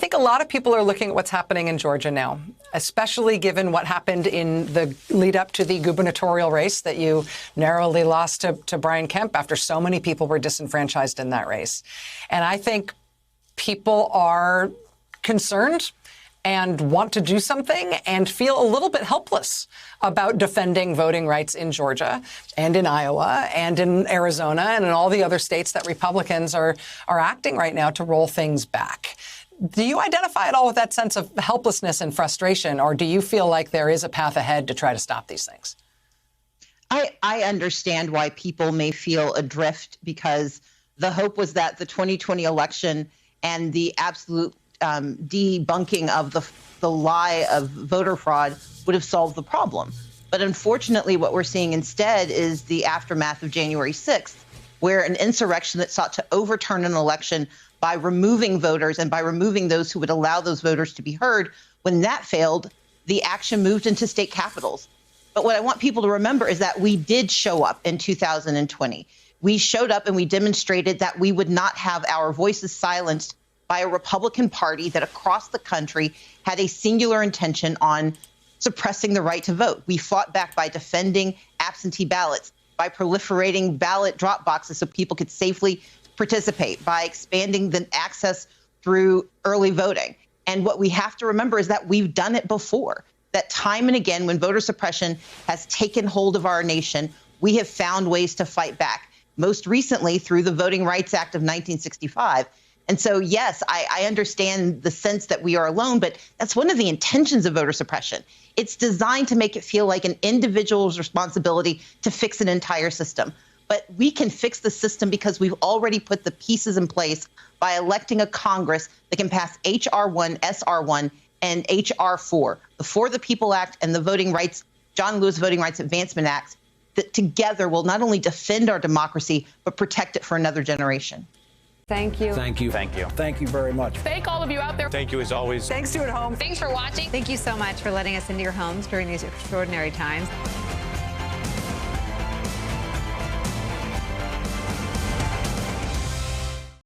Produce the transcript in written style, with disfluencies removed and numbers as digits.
think a lot of people are looking at what's happening in Georgia now, especially given what happened in the lead up to the gubernatorial race that you narrowly lost to Brian Kemp after so many people were disenfranchised in that race. And I think people are concerned and want to do something and feel a little bit helpless about defending voting rights in Georgia and in Iowa and in Arizona and in all the other states that Republicans are acting right now to roll things back. Do you identify at all with that sense of helplessness and frustration, or do you feel like there is a path ahead to try to stop these things? I understand why people may feel adrift, because the hope was that the 2020 election and the absolute debunking of the lie of voter fraud would have solved the problem. But unfortunately, what we're seeing instead is the aftermath of January 6th, where an insurrection that sought to overturn an election by removing voters and by removing those who would allow those voters to be heard, when that failed, the action moved into state capitals. But what I want people to remember is that we did show up in 2020. We showed up and we demonstrated that we would not have our voices silenced by a Republican Party that across the country had a singular intention on suppressing the right to vote. We fought back by defending absentee ballots, by proliferating ballot drop boxes so people could safely participate, by expanding the access through early voting. And what we have to remember is that we've done it before, that time and again, when voter suppression has taken hold of our nation, we have found ways to fight back, most recently through the Voting Rights Act of 1965. And so, yes, I understand the sense that we are alone, but that's one of the intentions of voter suppression. It's designed to make it feel like an individual's responsibility to fix an entire system. But we can fix the system because we've already put the pieces in place by electing a Congress that can pass H.R. 1, S.R. 1, and H.R. 4, the For the People Act and the Voting Rights, John Lewis Voting Rights Advancement Act, that together will not only defend our democracy, but protect it for another generation. Thank you. Thank you. Thank you. Thank you very much. Thank all of you out there. Thank you as always. Thanks to you at home. Thanks for watching. Thank you so much for letting us into your homes during these extraordinary times.